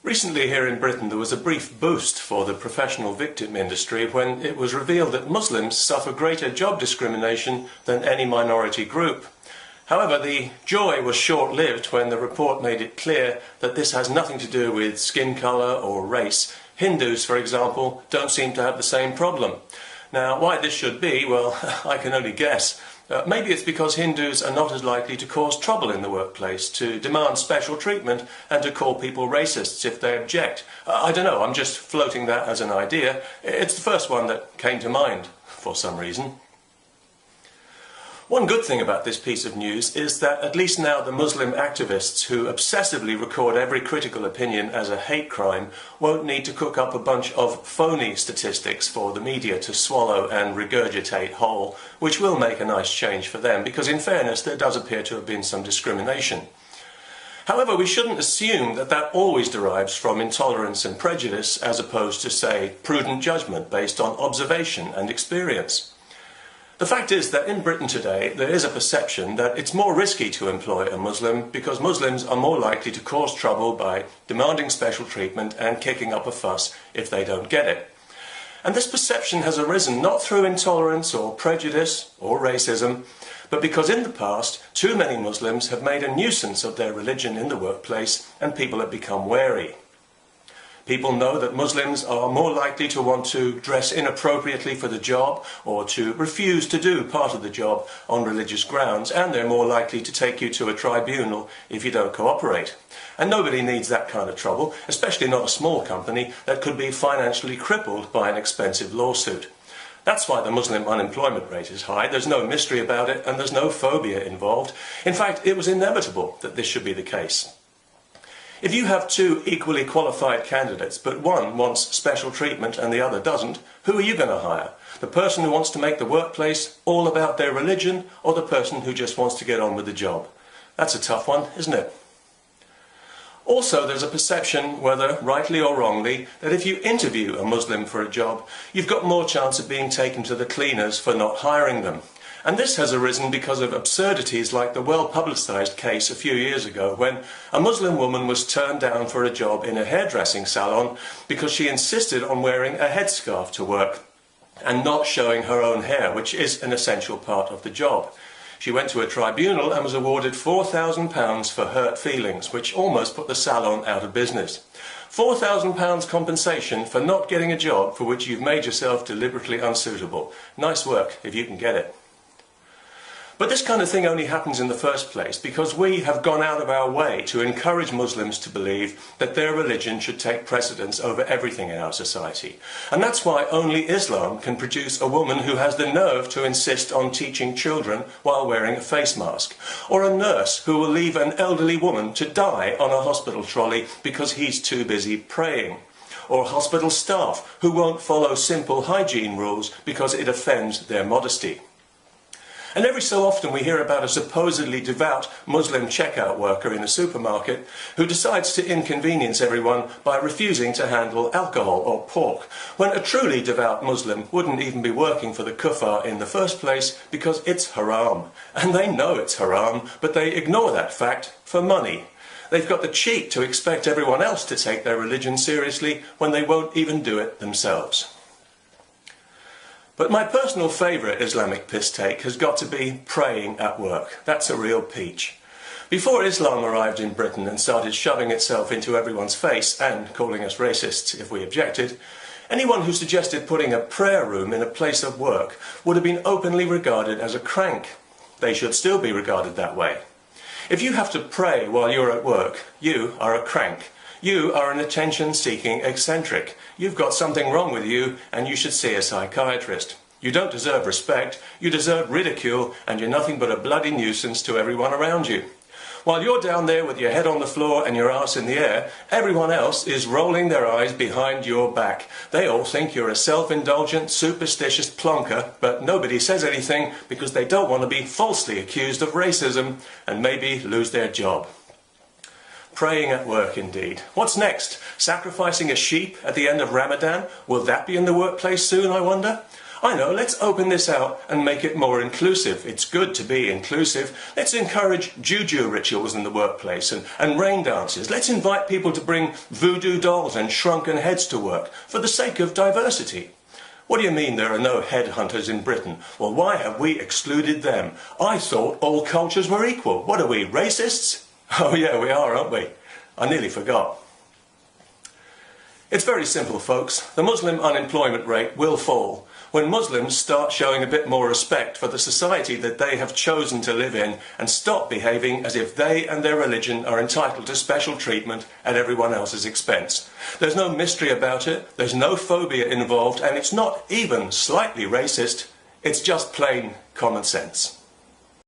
Recently here in Britain there was a brief boost for the professional victim industry when it was revealed that Muslims suffer greater job discrimination than any minority group. However, the joy was short-lived when the report made it clear that this has nothing to do with skin colour or race. Hindus, for example, don't seem to have the same problem. Now, why this should be, well, I can only guess. Maybe it's because Hindus are not as likely to cause trouble in the workplace, to demand special treatment and to call people racists if they object. I don't know, I'm just floating that as an idea. It's the first one that came to mind, for some reason. One good thing about this piece of news is that at least now the Muslim activists who obsessively record every critical opinion as a hate crime won't need to cook up a bunch of phony statistics for the media to swallow and regurgitate whole, which will make a nice change for them, because in fairness there does appear to have been some discrimination. However, we shouldn't assume that that always derives from intolerance and prejudice as opposed to, say, prudent judgment based on observation and experience. The fact is that in Britain today there is a perception that it's more risky to employ a Muslim because Muslims are more likely to cause trouble by demanding special treatment and kicking up a fuss if they don't get it. And this perception has arisen not through intolerance or prejudice or racism, but because in the past too many Muslims have made a nuisance of their religion in the workplace and people have become wary. People know that Muslims are more likely to want to dress inappropriately for the job or to refuse to do part of the job on religious grounds, and they're more likely to take you to a tribunal if you don't cooperate. And nobody needs that kind of trouble, especially not a small company that could be financially crippled by an expensive lawsuit. That's why the Muslim unemployment rate is high. There's no mystery about it and there's no phobia involved. In fact, it was inevitable that this should be the case. If you have two equally qualified candidates, but one wants special treatment and the other doesn't, who are you going to hire? The person who wants to make the workplace all about their religion, or the person who just wants to get on with the job? That's a tough one, isn't it? Also, there's a perception, whether rightly or wrongly, that if you interview a Muslim for a job, you've got more chance of being taken to the cleaners for not hiring them. And this has arisen because of absurdities like the well-publicised case a few years ago when a Muslim woman was turned down for a job in a hairdressing salon because she insisted on wearing a headscarf to work and not showing her own hair, which is an essential part of the job. She went to a tribunal and was awarded £4,000 for hurt feelings, which almost put the salon out of business. £4,000 compensation for not getting a job for which you've made yourself deliberately unsuitable. Nice work if you can get it. But this kind of thing only happens in the first place because we have gone out of our way to encourage Muslims to believe that their religion should take precedence over everything in our society. And that's why only Islam can produce a woman who has the nerve to insist on teaching children while wearing a face mask, or a nurse who will leave an elderly woman to die on a hospital trolley because he's too busy praying, or hospital staff who won't follow simple hygiene rules because it offends their modesty. And every so often we hear about a supposedly devout Muslim checkout worker in a supermarket who decides to inconvenience everyone by refusing to handle alcohol or pork, when a truly devout Muslim wouldn't even be working for the kuffar in the first place because it's haram. And they know it's haram, but they ignore that fact for money. They've got the cheek to expect everyone else to take their religion seriously when they won't even do it themselves. But my personal favourite Islamic piss take has got to be praying at work. That's a real peach. Before Islam arrived in Britain and started shoving itself into everyone's face and calling us racists if we objected, anyone who suggested putting a prayer room in a place of work would have been openly regarded as a crank. They should still be regarded that way. If you have to pray while you're at work, you are a crank. You are an attention-seeking eccentric. You've got something wrong with you and you should see a psychiatrist. You don't deserve respect, you deserve ridicule, and you're nothing but a bloody nuisance to everyone around you. While you're down there with your head on the floor and your arse in the air, everyone else is rolling their eyes behind your back. They all think you're a self-indulgent, superstitious plonker, but nobody says anything because they don't want to be falsely accused of racism and maybe lose their job. Praying at work, indeed. What's next? Sacrificing a sheep at the end of Ramadan? Will that be in the workplace soon, I wonder? I know, let's open this out and make it more inclusive. It's good to be inclusive. Let's encourage juju rituals in the workplace and rain dances. Let's invite people to bring voodoo dolls and shrunken heads to work for the sake of diversity. What do you mean there are no headhunters in Britain? Well, why have we excluded them? I thought all cultures were equal. What are we, racists? Oh yeah, we are, aren't we? I nearly forgot. It's very simple, folks. The Muslim unemployment rate will fall when Muslims start showing a bit more respect for the society that they have chosen to live in and stop behaving as if they and their religion are entitled to special treatment at everyone else's expense. There's no mystery about it, there's no phobia involved, and it's not even slightly racist, it's just plain common sense.